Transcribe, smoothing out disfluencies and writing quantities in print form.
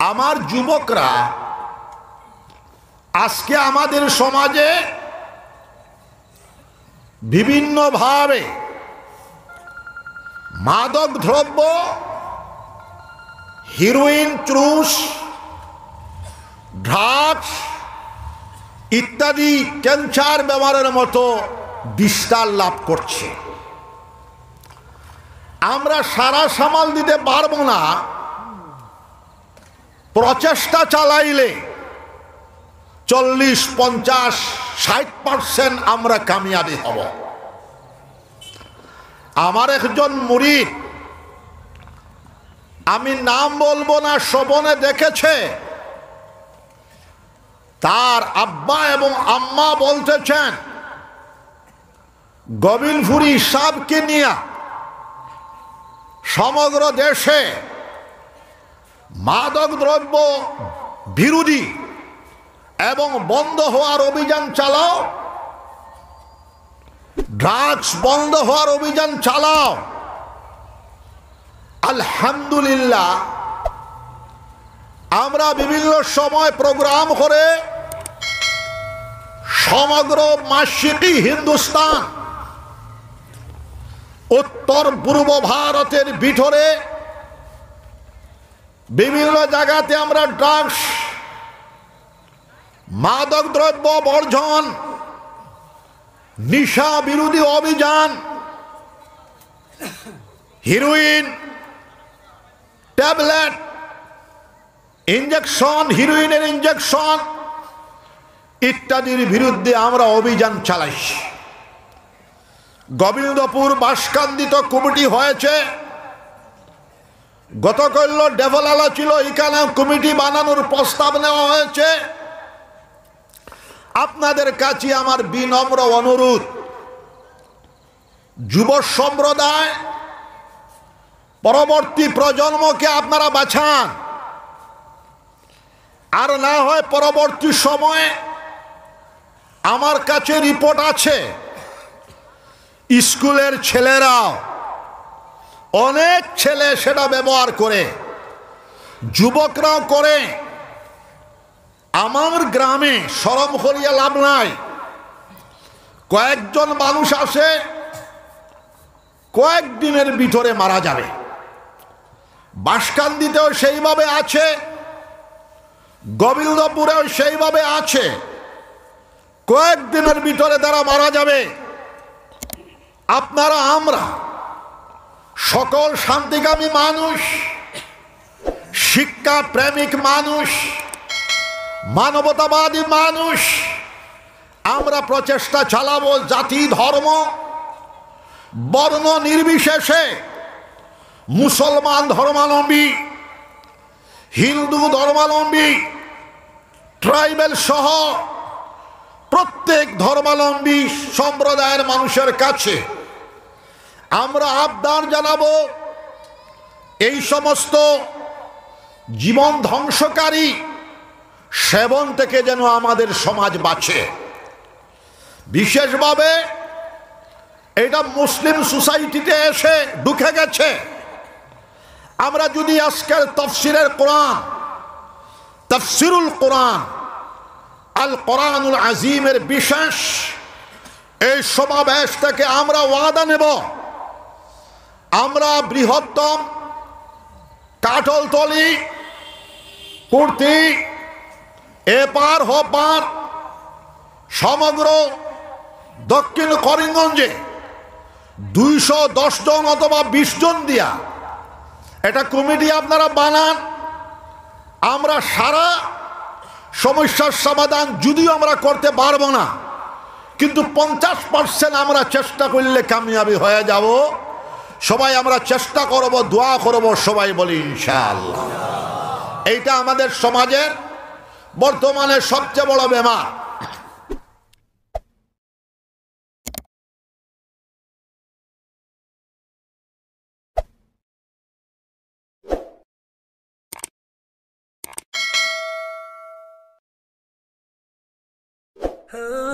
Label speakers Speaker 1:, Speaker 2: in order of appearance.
Speaker 1: আমার যুবকরা আজকে আমাদের সমাজে বিভিন্নভাবে মাদক দ্রব্য, হিরোইন, চুরুস, ড্রাগস ইত্যাদি ক্যান্সার ব্যবহারের মতো বিস্তার লাভ করছে। আমরা সারা সামাল দিতে পারবো না, প্রচেষ্টা চালাইলে 40, 50, 60% আমরা কামিয়াবি হব। আমার একজন মুরিদ, আমি নাম বলবো না, শ্রবণে দেখেছে, তার আব্বা এবং আম্মা বলতেছেন গোবিন্দপুরী সাহেবকে নিয়ে সমগ্র দেশে মাদক দ্রব্য বিরোধী এবং বন্ধ হওয়ার অভিযান চালাও, ড্রাগস বন্ধ হওয়ার অভিযান চালাও। আলহামদুলিল্লাহ, আমরা বিভিন্ন সময় প্রোগ্রাম করে সমগ্র মাশরিকি হিন্দুস্তান, উত্তর পূর্ব ভারতের ভিতরে বিভিন্ন জায়গাতে আমরা ড্রাগস, মাদক দ্রব্য বর্জন, নিশা বিরোধী অভিযান, হিরোইন, ট্যাবলেট, ইঞ্জেকশন, হিরোইনের ইঞ্জেকশন ইত্যাদির বিরুদ্ধে আমরা অভিযান চালাইছি। গোবিন্দপুর বাসকান্দিত কমিটি হয়েছে, গতকাল ডেভেলালা ছিল, এখানে কমিটি বানানোর প্রস্তাব নেওয়া হয়েছে। আপনাদের কাছে আমার বিনম্র অনুরোধ, যুব সম্প্রদায়, পরবর্তী প্রজন্মকে আপনারা বাঁচান, আর না হয় পরবর্তী সময়ে আমার কাছে রিপোর্ট আছে, স্কুলের ছেলেরাও, অনেক ছেলে সেটা ব্যবহার করে, যুবকরাও করে। আমার গ্রামে শরম করিয়া লাভ নাই, কয়েকজন মানুষ আসে, কয়েকদিনের ভিতরে মারা যাবে। বাসকান্দিতেও সেইভাবে আছে, গোবিন্দপুরেও সেইভাবে আছে, কয়েকদিনের ভিতরে তারা মারা যাবে। আপনারা, আমরা সকল শান্তিকামী মানুষ, শিক্ষা প্রেমিক মানুষ, মানবতাবাদী মানুষ, আমরা প্রচেষ্টা চালাবো জাতি, ধর্ম, বর্ণ নির্বিশেষে, মুসলমান ধর্মাবলম্বী, হিন্দু ধর্মাবলম্বী, ট্রাইবেল সহ প্রত্যেক ধর্মাবলম্বী সম্প্রদায়ের মানুষের কাছে আমরা আবদার জানাবো, এই সমস্ত জীবন ধ্বংসকারী সেবন থেকে যেন আমাদের সমাজ বাঁচে। বিশেষভাবে এটা মুসলিম সোসাইটিতে এসে ঢুকে গেছে। আমরা যদি আজকের তাফসিরের কোরআন, তাফসিরুল কোরআন, আল কোরআনুল আজিমের বিশেষ এই সমাবেশ থেকে আমরা ওয়াদা নেব, আমরা বৃহত্তম কাটলতলি, কুর্তি, এপার হপার সমগ্র দক্ষিণ করিমগঞ্জে 210 জন অথবা 20 জন দিয়া এটা কমিটি আপনারা বানান। আমরা সারা সমস্যার সমাধান যদিও আমরা করতে পারবো না, কিন্তু 50% আমরা চেষ্টা করলে কামিয়াবি হয়ে যাব। সবাই আমরা চেষ্টা করব, দোয়া করব, সবাই বলি ইনশাআল্লাহ। এইটা আমাদের সমাজের বর্তমানে সবচেয়ে বড় বেমার।
Speaker 2: Oh